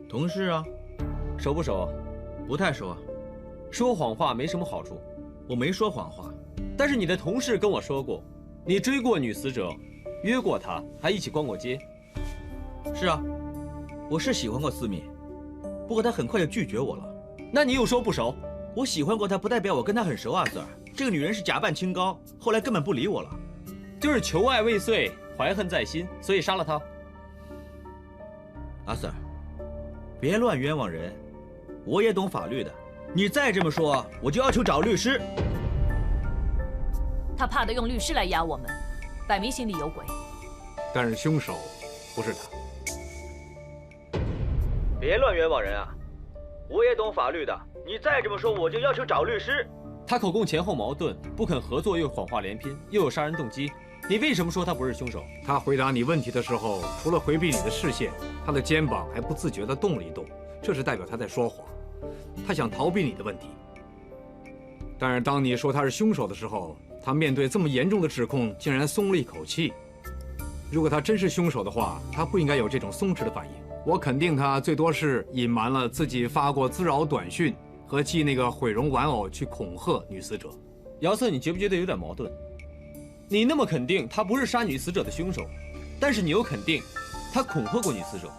同事啊，熟不熟？不太熟啊。说谎话没什么好处。我没说谎话，但是你的同事跟我说过，你追过女死者，约过她，还一起逛过街。是啊，我是喜欢过思敏，不过她很快就拒绝我了。那你又说不熟？我喜欢过她，不代表我跟她很熟啊，Sir。这个女人是假扮清高，后来根本不理我了。就是求爱未遂，怀恨在心，所以杀了她。阿 Sir， 别乱冤枉人，我也懂法律的。你再这么说，我就要求找律师。他怕的用律师来压我们，摆明心里有鬼。但是凶手不是他。别乱冤枉人啊！我也懂法律的。你再这么说，我就要求找律师。他口供前后矛盾，不肯合作，又谎话连篇，又有杀人动机。你为什么说他不是凶手？他回答你问题的时候，除了回避你的视线，他的肩膀还不自觉地动了一动，这是代表他在说谎。他想逃避你的问题。但是当你说他是凶手的时候，他面对这么严重的指控，竟然松了一口气。如果他真是凶手的话，他不应该有这种松弛的反应。我肯定他最多是隐瞒了自己发过滋扰短讯和寄那个毁容玩偶去恐吓女死者。姚瑟，你觉不觉得有点矛盾？你那么肯定他不是杀女死者的凶手，但是你又肯定他恐吓过女死者。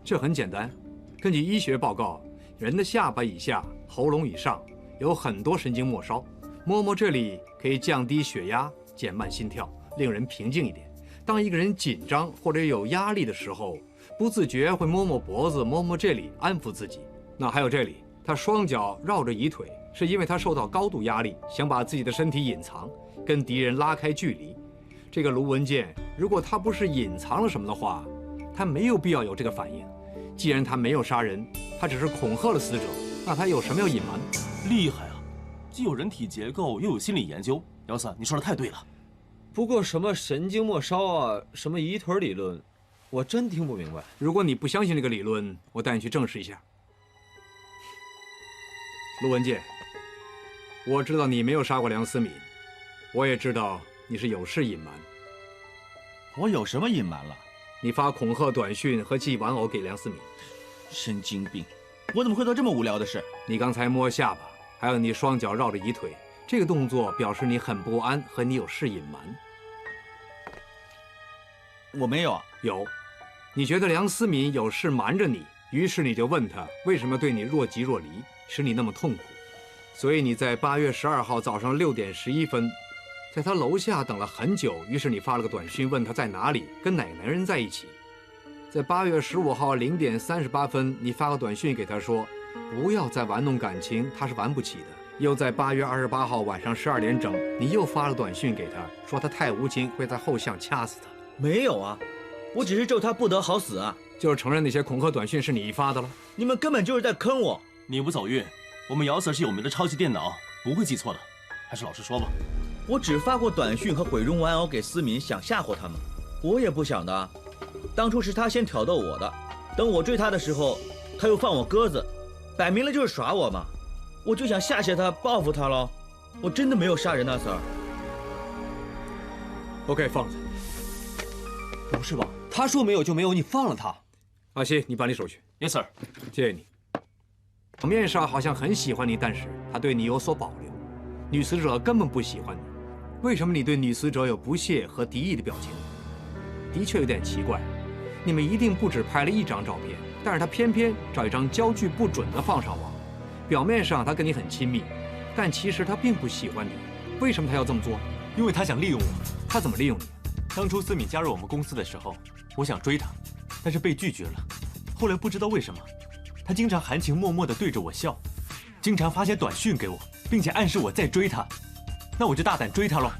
这很简单，根据医学报告，人的下巴以下、喉咙以上有很多神经末梢，摸摸这里可以降低血压、减慢心跳，令人平静一点。当一个人紧张或者有压力的时候，不自觉会摸摸脖子、摸摸这里，安抚自己。那还有这里，他双脚绕着椅腿，是因为他受到高度压力，想把自己的身体隐藏，跟敌人拉开距离。这个卢文健，如果他不是隐藏了什么的话，他没有必要有这个反应。既然他没有杀人，他只是恐吓了死者，那他有什么要隐瞒的？厉害啊！既有人体结构，又有心理研究。姚三，你说的太对了。不过什么神经末梢啊，什么移腿理论，我真听不明白。如果你不相信这个理论，我带你去证实一下。卢文健，我知道你没有杀过梁思敏，我也知道你是有事隐瞒。我有什么隐瞒了？你发恐吓短讯和寄玩偶给梁思敏。神经病！我怎么会做这么无聊的事？你刚才摸下巴，还有你双脚绕着椅腿，这个动作表示你很不安和你有事隐瞒。我没有啊。有，你觉得梁思敏有事瞒着你，于是你就问他为什么对你若即若离，使你那么痛苦。所以你在8月12号早上6点11分，在他楼下等了很久，于是你发了个短信问他在哪里，跟哪个男人在一起。在8月15号0点38分，你发个短信给他说，不要再玩弄感情，他是玩不起的。又在8月28号晚上12点整，你又发了短信给他，说他太无情，会在后巷掐死他。没有啊，我只是咒他不得好死啊。就是承认那些恐吓短信是你发的了。你们根本就是在坑我。你不走运，我们姚 Sir 是有名的超级电脑，不会记错的。还是老实说吧。我只发过短讯和毁容玩偶给思敏，想吓唬他们。我也不想的，当初是他先挑逗我的，等我追他的时候，他又放我鸽子，摆明了就是耍我嘛。我就想吓吓他，报复他喽。我真的没有杀人啊 ，Sir。OK， 放他。不是吧？他说没有就没有，你放了他。阿西，你办理手续。Yes sir。谢谢你。表面上好像很喜欢你，但是他对你有所保留。女死者根本不喜欢你，为什么你对女死者有不屑和敌意的表情？的确有点奇怪。你们一定不止拍了一张照片，但是他偏偏找一张焦距不准的放上网。表面上他跟你很亲密，但其实他并不喜欢你。为什么他要这么做？因为他想利用我。他怎么利用你？当初思敏加入我们公司的时候，我想追她，但是被拒绝了。后来不知道为什么，她经常含情脉脉地对着我笑，经常发些短讯给我，并且暗示我在追她。那我就大胆追她了。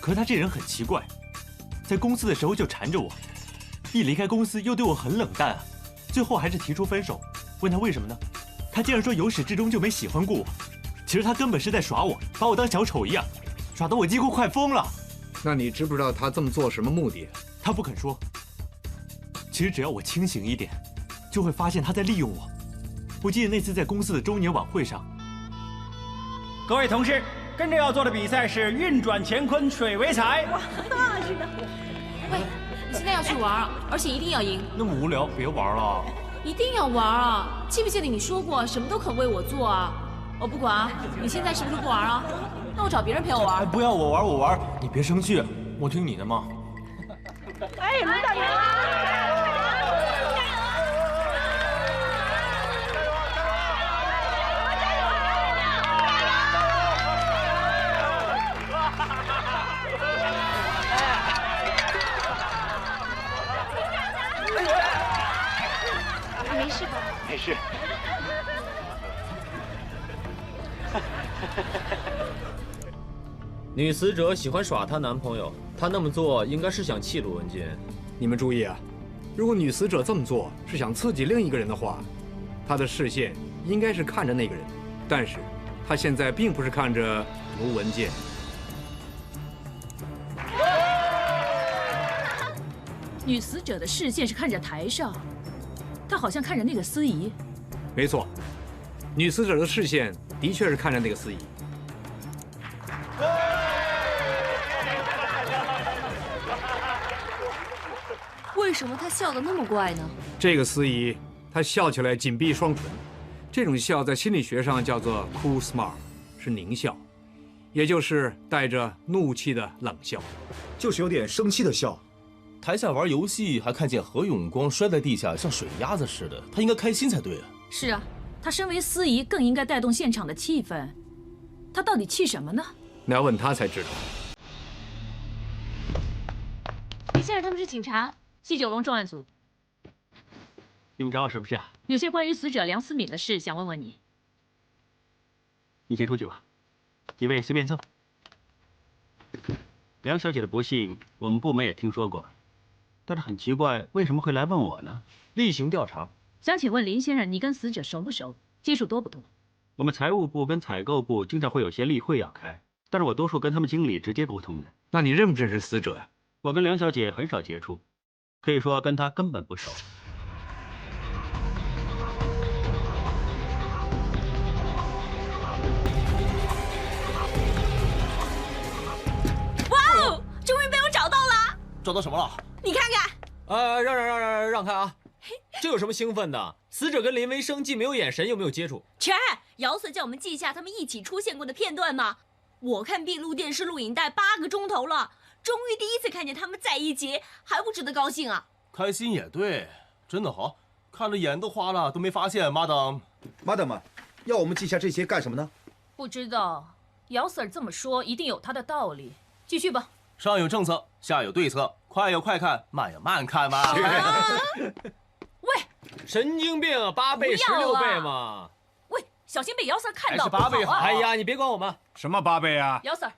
可是她这人很奇怪，在公司的时候就缠着我，一离开公司又对我很冷淡啊。最后还是提出分手。问她为什么呢？她竟然说由始至终就没喜欢过我。其实她根本是在耍我，把我当小丑一样，耍得我几乎快疯了。那你知不知道他这么做什么目的？他不肯说。其实只要我清醒一点，就会发现他在利用我。我记得那次在公司的周年晚会上，各位同事，跟着要做的比赛是运转乾坤水为财。哇，喂，你现在要去玩，而且一定要赢。那么无聊，别玩了。一定要玩啊！记不记得你说过什么都肯为我做啊？我不管啊，你现在是不是不玩啊？那我找别人陪我玩。不要我玩，我玩，你别生气，我听你的嘛。哎，卢大人！没事吧？没事。女死者喜欢耍她男朋友，她那么做应该是想气陆文杰。你们注意啊，如果女死者这么做是想刺激另一个人的话，她的视线应该是看着那个人，但是她现在并不是看着卢文健。女死者的视线是看着台上，她好像看着那个司仪。没错，女死者的视线的确是看着那个司仪。为什么他笑得那么怪呢？这个司仪，他笑起来紧闭双唇，这种笑在心理学上叫做 cool smile， 是狞笑，也就是带着怒气的冷笑，就是有点生气的笑。台下玩游戏还看见何永光摔在地下像水鸭子似的，他应该开心才对啊。是啊，他身为司仪更应该带动现场的气氛。他到底气什么呢？那要问他才知道。李先生，他们是警察，西九龙重案组。你们找我什么事啊？有些关于死者梁思敏的事想问问你。你先出去吧，几位随便坐。梁小姐的不幸，我们部门也听说过，但是很奇怪，为什么会来问我呢？例行调查。想请问林先生，你跟死者熟不熟？接触多不多？我们财务部跟采购部经常会有些例会要开，但是我多数跟他们经理直接沟通的。那你认不认识死者呀？我跟梁小姐很少接触，可以说跟她根本不熟。哇哦，终于被我找到了！找到什么了？你看看。让开啊！这有什么兴奋的？死者跟林维生既没有眼神，又没有接触。全，姚 Sir 叫我们记下他们一起出现过的片段吗？我看闭路电视录影带8个钟头了，终于第一次看见他们在一起，还不值得高兴啊？开心也对，真的好，看着眼都花了，都没发现，Madam，要我们记下这些干什么呢？不知道，姚 Sir 这么说一定有他的道理。继续吧。上有政策，下有对策，快有快看，慢有慢看嘛。喂，神经病啊，8倍、16倍嘛。喂，小心被姚 Sir 看到。还是8倍好。哎呀，你别管我们。什么8倍啊？姚 Sir，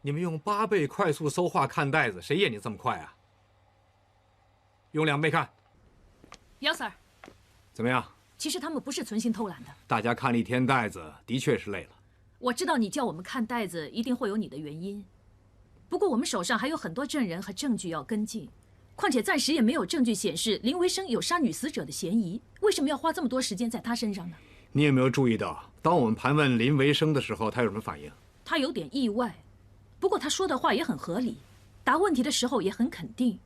你们用8倍快速搜画看袋子，谁眼睛这么快啊？用2倍看。姚 Sir，怎么样？其实他们不是存心偷懒的。大家看了一天袋子，的确是累了。我知道你叫我们看袋子，一定会有你的原因。不过我们手上还有很多证人和证据要跟进，况且暂时也没有证据显示林维生有杀女死者的嫌疑。为什么要花这么多时间在他身上呢？你有没有注意到，当我们盘问林维生的时候，他有什么反应？他有点意外，不过他说的话也很合理，答问题的时候也很肯定，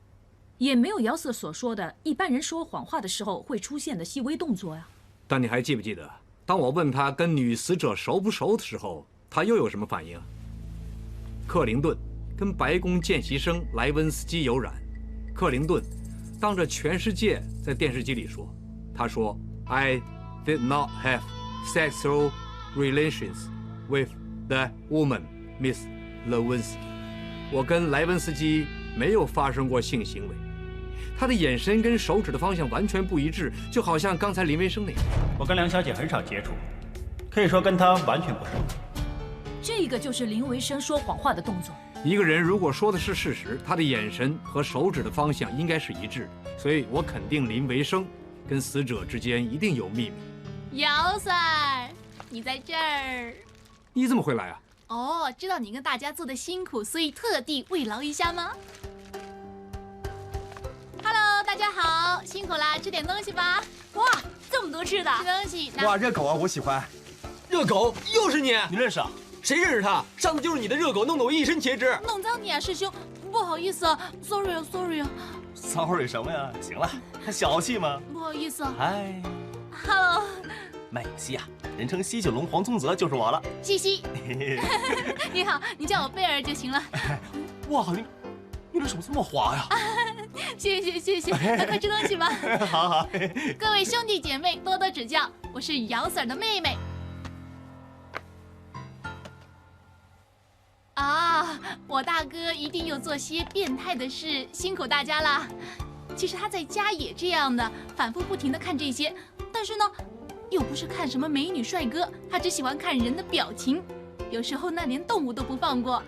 也没有姚 Sir 所说的一般人说谎话的时候会出现的细微动作呀。但你还记不记得，当我问他跟女死者熟不熟的时候，他又有什么反应？克林顿跟白宫见习生莱温斯基有染，克林顿当着全世界在电视机里说，他说 I did not have sexual relations with the woman, Miss Lewinsky。我跟莱温斯基没有发生过性行为。他的眼神跟手指的方向完全不一致，就好像刚才林维生那样。我跟梁小姐很少接触，可以说跟她完全不熟。这个就是林维生说谎话的动作。一个人如果说的是事实，他的眼神和手指的方向应该是一致，所以我肯定林维生跟死者之间一定有秘密。姚 Sir， 你在这儿？你怎么会来啊？哦，知道你跟大家做的辛苦，所以特地慰劳一下吗 ？Hello， 大家好，辛苦啦，吃点东西吧。哇，这么多吃的，吃东西。哇，热狗啊，我喜欢。热狗又是你？你认识啊？谁认识他？上次就是你的热狗弄得我一身茄汁。弄脏你啊，师兄，不好意思啊 ，sorry 啊？Sorry 什么呀？行了，还小气吗？不好意思。嗨 Hello， 卖有希啊，人称西九龙黄宗泽就是我了。西西，你好，你叫我贝尔就行了。哇，你的手这么滑呀！谢谢，快吃东西吧。好。各位兄弟姐妹多多指教，我是姚 Sir 的妹妹。啊，我大哥一定又做些变态的事，辛苦大家啦。其实他在家也这样的，反复不停地看这些，但是呢，又不是看什么美女帅哥，他只喜欢看人的表情，有时候那连动物都不放过。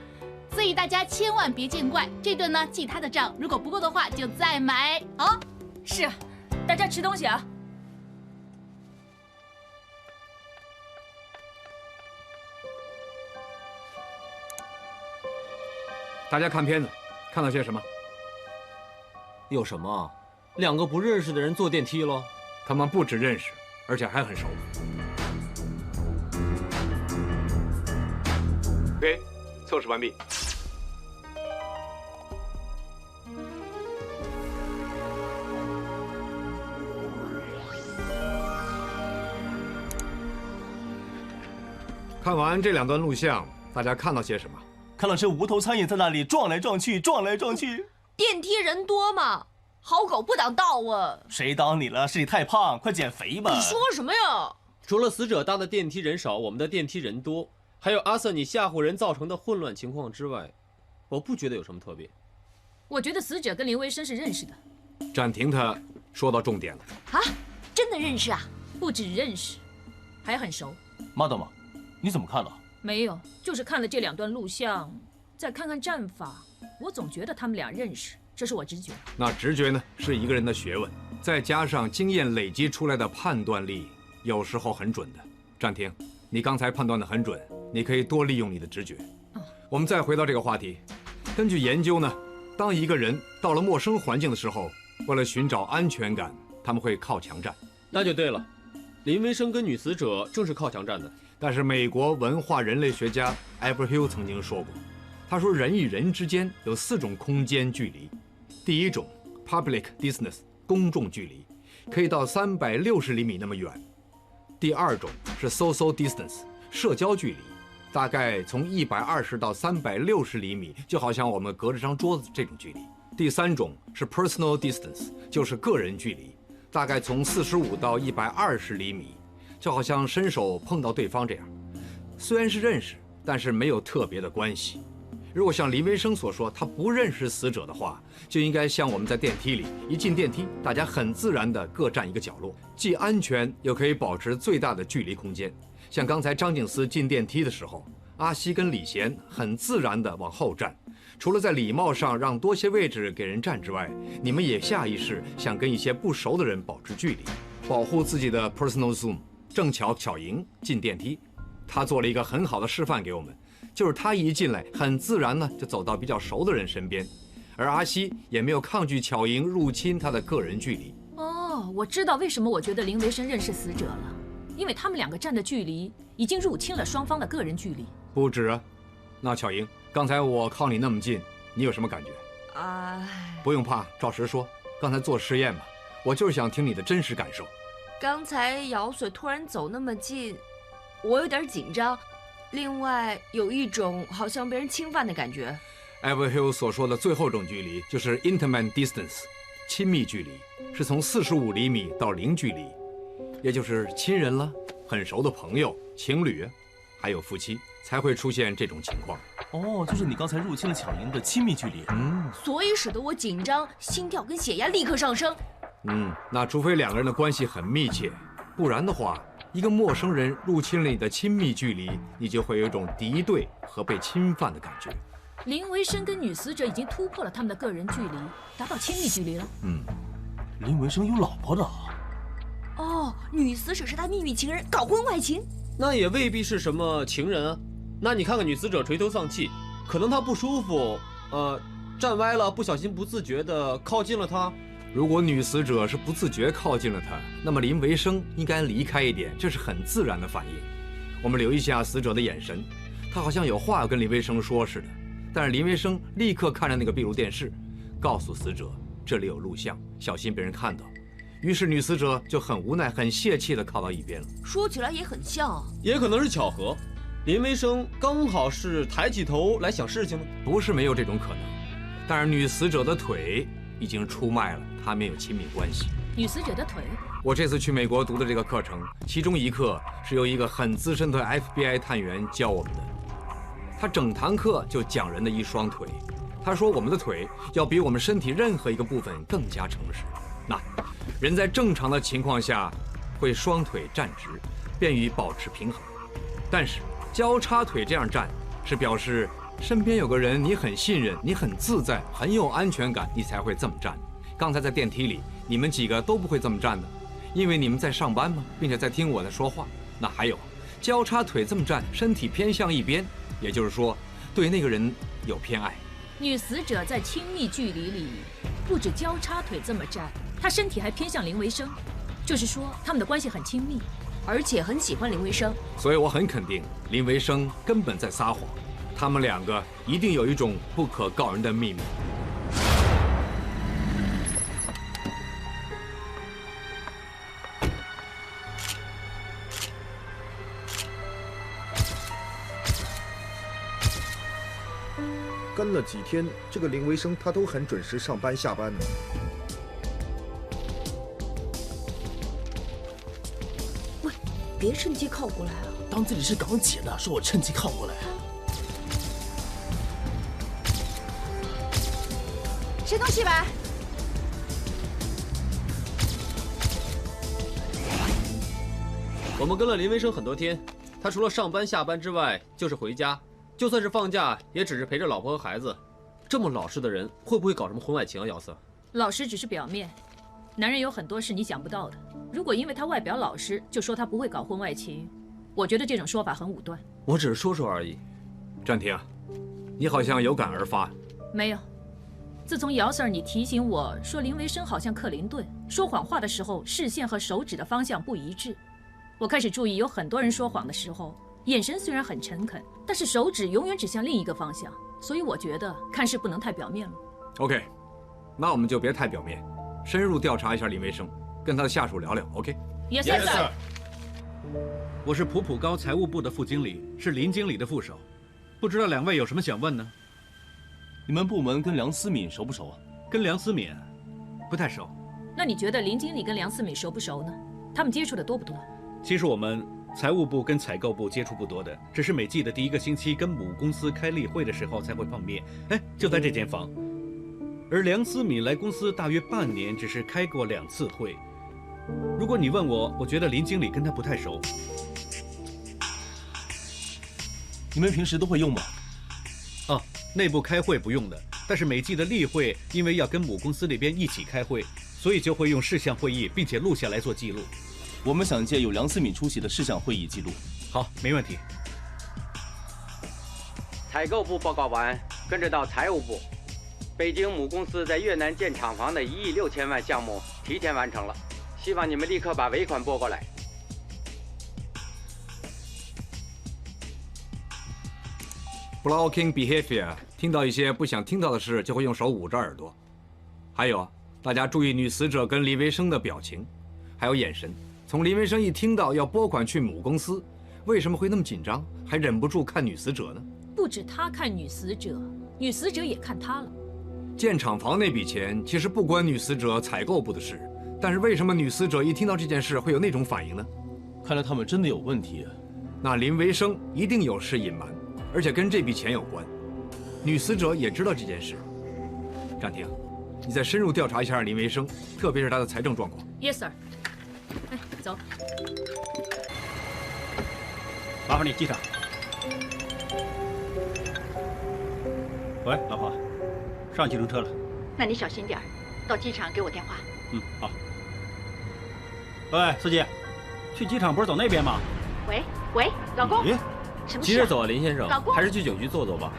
所以大家千万别见怪，这顿呢记他的账，如果不够的话就再买。好，是，大家吃东西啊。大家看片子，看到些什么？有什么？两个不认识的人坐电梯喽。他们不只认识，而且还很熟。OK， 测试完毕。看完这2段录像，大家看到些什么？看到这无头苍蝇在那里撞来撞去。电梯人多嘛，好狗不挡道啊！谁挡你了？是你太胖，快减肥吧！你说什么呀？除了死者搭的电梯人少，我们的电梯人多，还有阿 Sir 你吓唬人造成的混乱情况之外，我不觉得有什么特别。我觉得死者跟林维生是认识的。暂停，他说到重点了。啊，真的认识啊？不止认识，还很熟。Madam，你怎么看了？没有，就是看了这2段录像，再看看战法，我总觉得他们俩认识，这是我直觉。那直觉呢，是一个人的学问，再加上经验累积出来的判断力，有时候很准的。暂停，你刚才判断的很准，你可以多利用你的直觉。我们再回到这个话题，根据研究呢，当一个人到了陌生环境的时候，为了寻找安全感，他们会靠墙站。那就对了，林维生跟女死者正是靠墙站的。但是美国文化人类学家 Abraham 曾经说过，他说人与人之间有4种空间距离。第一种 public distance 公众距离，可以到360厘米那么远。第二种是 social distance 社交距离，大概从120到360厘米，就好像我们隔着张桌子这种距离。第三种是 personal distance 就是个人距离，大概从45到120厘米，就好像伸手碰到对方这样，虽然是认识，但是没有特别的关系。如果像林维生所说，他不认识死者的话，就应该像我们在电梯里，一进电梯，大家很自然的各站一个角落，既安全又可以保持最大的距离空间。像刚才张静思进电梯的时候，阿西跟李贤很自然的往后站，除了在礼貌上让多些位置给人站之外，你们也下意识想跟一些不熟的人保持距离，保护自己的 personal zone。正巧巧莹进电梯，她做了一个很好的示范给我们，就是她一进来，很自然呢就走到比较熟的人身边，而阿西也没有抗拒巧莹入侵她的个人距离。哦，我知道为什么我觉得林维生认识死者了，因为他们2个站的距离已经入侵了双方的个人距离。不止啊，那巧莹，刚才我靠你那么近，你有什么感觉？不用怕，照实说，刚才做实验嘛，我就是想听你的真实感受。刚才姚水突然走那么近，我有点紧张，另外有一种好像被人侵犯的感觉。Averhill 所说的最后一种距离就是 intimate distance 亲密距离，是从45厘米到零距离，也就是亲人了、很熟的朋友、情侣，还有夫妻才会出现这种情况。哦，就是你刚才入侵了巧莹的亲密距离。所以使得我紧张，心跳跟血压立刻上升。那除非2个人的关系很密切，不然的话，一个陌生人入侵了你的亲密距离，你就会有一种敌对和被侵犯的感觉。林维生跟女死者已经突破了他们的个人距离，达到亲密距离了。林维生有老婆的。哦，女死者是他秘密情人，搞婚外情。那也未必是什么情人啊。那你看看女死者垂头丧气，可能她不舒服，站歪了，不小心不自觉地靠近了他。如果女死者是不自觉靠近了他，那么林维生应该离开一点，这是很自然的反应。我们留意一下死者的眼神，他好像有话要跟林维生说似的，但是林维生立刻看着那个闭路电视，告诉死者这里有录像，小心被人看到。于是女死者就很无奈、很泄气地靠到一边了。说起来也很像，也可能是巧合，林维生刚好是抬起头来想事情呢。不是没有这种可能，但是女死者的腿已经出卖了，他们有亲密关系。女死者的腿？我这次去美国读的这个课程，其中一课是由一个很资深的 FBI 探员教我们的。他整堂课就讲人的一双腿。他说我们的腿要比我们身体任何一个部分更加诚实。那人在正常的情况下会双腿站直，便于保持平衡。但是交叉腿这样站，是表示身边有个人你很信任，你很自在，很有安全感，你才会这么站。刚才在电梯里，你们几个都不会这么站的，因为你们在上班嘛，并且在听我在说话。那还有，交叉腿这么站，身体偏向一边，也就是说，对那个人有偏爱。女死者在亲密距离里，不止交叉腿这么站，她身体还偏向林维生，就是说他们的关系很亲密，而且很喜欢林维生。所以我很肯定，林维生根本在撒谎，他们两个一定有一种不可告人的秘密。跟了几天，这个林维生他都很准时上班下班呢。喂，别趁机靠过来啊！当自己是港姐呢，说我趁机靠过来。吃东西吧。我们跟了林维生很多天，他除了上班下班之外，就是回家。就算是放假，也只是陪着老婆和孩子。这么老实的人，会不会搞什么婚外情啊？姚瑟，老实只是表面，男人有很多是你想不到的。如果因为他外表老实，就说他不会搞婚外情，我觉得这种说法很武断。我只是说说而已。暂停，你好像有感而发。没有，自从姚 Sir 你提醒我说林维生好像克林顿，说谎话的时候视线和手指的方向不一致，我开始注意有很多人说谎的时候。眼神虽然很诚恳，但是手指永远指向另一个方向，所以我觉得看事不能太表面了。OK， 那我们就别太表面，深入调查一下林维生，跟他的下属聊聊。OK。Yes sir。我是普普高财务部的副经理，是林经理的副手，不知道两位有什么想问呢？你们部门跟梁思敏熟不熟啊？跟梁思敏不太熟。那你觉得林经理跟梁思敏熟不熟呢？他们接触的多不多？其实我们财务部跟采购部接触不多的，只是每季的第一个星期跟母公司开例会的时候才会碰面。哎，就在这间房。而梁思敏来公司大约半年，只是开过2次会。如果你问我，我觉得林经理跟他不太熟。你们平时都会用吗？哦，内部开会不用的，但是每季的例会，因为要跟母公司那边一起开会，所以就会用视像会议，并且录下来做记录。我们想借有梁思敏出席的视像会议记录。好，没问题。采购部报告完，跟着到财务部。北京母公司在越南建厂房的1亿6千万项目提前完成了，希望你们立刻把尾款拨过来。Blocking behavior， 听到一些不想听到的事，就会用手捂着耳朵。还有，大家注意女死者跟林维生的表情，还有眼神。从林维生一听到要拨款去母公司，为什么会那么紧张，还忍不住看女死者呢？不止他看女死者，女死者也看他了。建厂房那笔钱其实不关女死者采购部的事，但是为什么女死者一听到这件事会有那种反应呢？看来他们真的有问题啊。那林维生一定有事隐瞒，而且跟这笔钱有关。女死者也知道这件事。暂停，你再深入调查一下林维生，特别是他的财政状况。Yes sir。哎，走。麻烦你，机长。喂，老婆，上计程车了。那你小心点儿，到机场给我电话。嗯，好。喂，司机，去机场不是走那边吗？喂，老公。什么事？急着走啊，林先生。老公，还是去警局坐坐吧。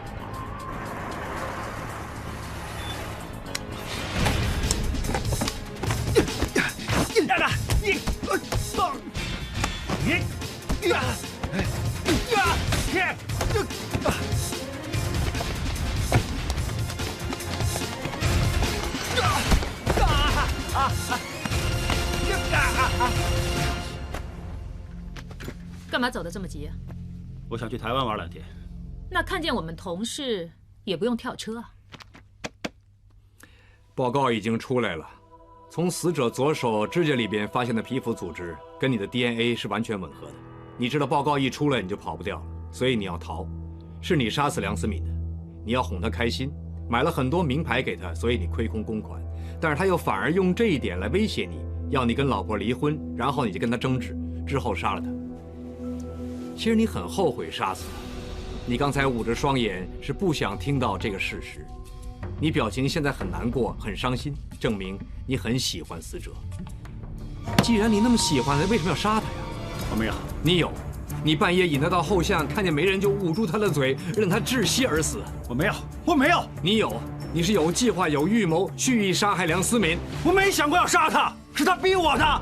干嘛走得这么急啊？我想去台湾玩2天。那看见我们同事也不用跳车啊。报告已经出来了，从死者左手指甲里边发现的皮肤组织跟你的 DNA 是完全吻合的。你知道报告一出来你就跑不掉了，所以你要逃。是你杀死梁思敏的，你要哄她开心，买了很多名牌给她，所以你亏空公款。但是他又反而用这一点来威胁你，要你跟老婆离婚，然后你就跟他争执，之后杀了他。其实你很后悔杀死他，你刚才捂着双眼是不想听到这个事实。你表情现在很难过，很伤心，证明你很喜欢死者。既然你那么喜欢他，为什么要杀他呀？我没有。你有。你半夜引他到后巷，看见没人就捂住他的嘴，让他窒息而死。我没有，我没有。你有，你是有计划、有预谋，蓄意杀害梁思敏。我没想过要杀他，是他逼我的。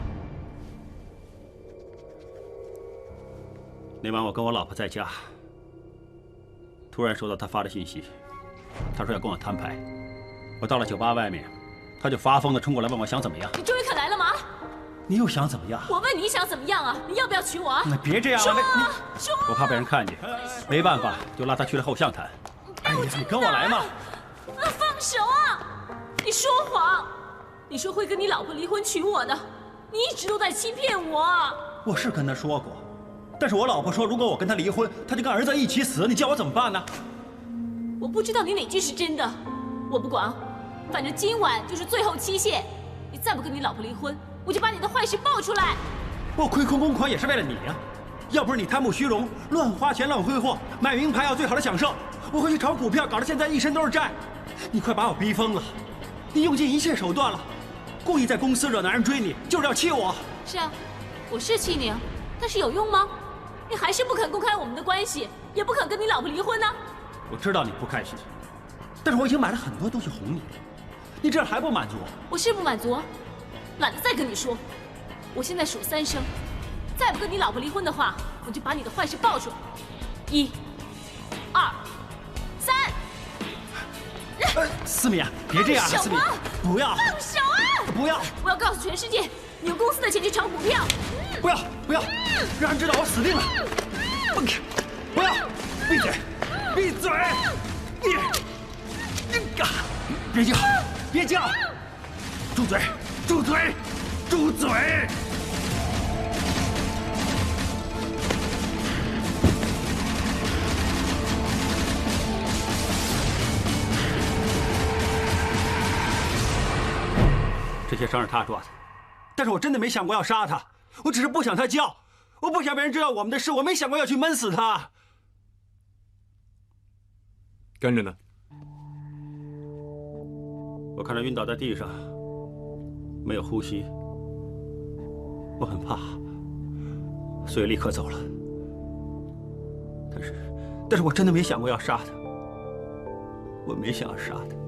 那晚我跟我老婆在家，突然收到他发的信息，他说要跟我摊牌。我到了酒吧外面，他就发疯的冲过来问我想怎么样。你终于肯来了吗？你又想怎么样？我问你想怎么样啊？你要不要娶我啊？那别这样说啊！说，我怕被人看见，没办法，就拉他去了后巷谈。哎呀，你跟我来嘛！放手啊！你说谎，你说会跟你老婆离婚娶我的，你一直都在欺骗我。我是跟他说过，但是我老婆说如果我跟他离婚，他就跟儿子一起死，你叫我怎么办呢？我不知道你哪句是真的，我不管，反正今晚就是最后期限，你再不跟你老婆离婚，我就把你的坏事爆出来。我亏空公款也是为了你呀，要不是你贪慕虚荣，乱花钱乱挥霍，买名牌要最好的享受，我会去炒股票，搞得现在一身都是债。你快把我逼疯了，你用尽一切手段了，故意在公司惹男人追你，就是要气我。是啊，我是气你啊，但是有用吗？你还是不肯公开我们的关系，也不肯跟你老婆离婚呢。我知道你不开心，但是我已经买了很多东西哄你了，你这还不满足？我是不满足，懒得再跟你说。我现在数3声，再不跟你老婆离婚的话，我就把你的坏事爆出来。1、2、3。思敏，别这样，思敏，不要，放手啊！不要！我要告诉全世界，你用公司的钱去炒股票。不要，不要，让人知道我死定了！放开！不要！闭嘴！闭嘴！别叫！别叫！住嘴！住嘴！住嘴！这些伤是他抓的，但是我真的没想过要杀他，我只是不想他叫，我不想别人知道我们的事，我没想过要去闷死他。跟着呢。我看他晕倒在地上，没有呼吸，我很怕，所以立刻走了。但是我真的没想过要杀他，我没想要杀他。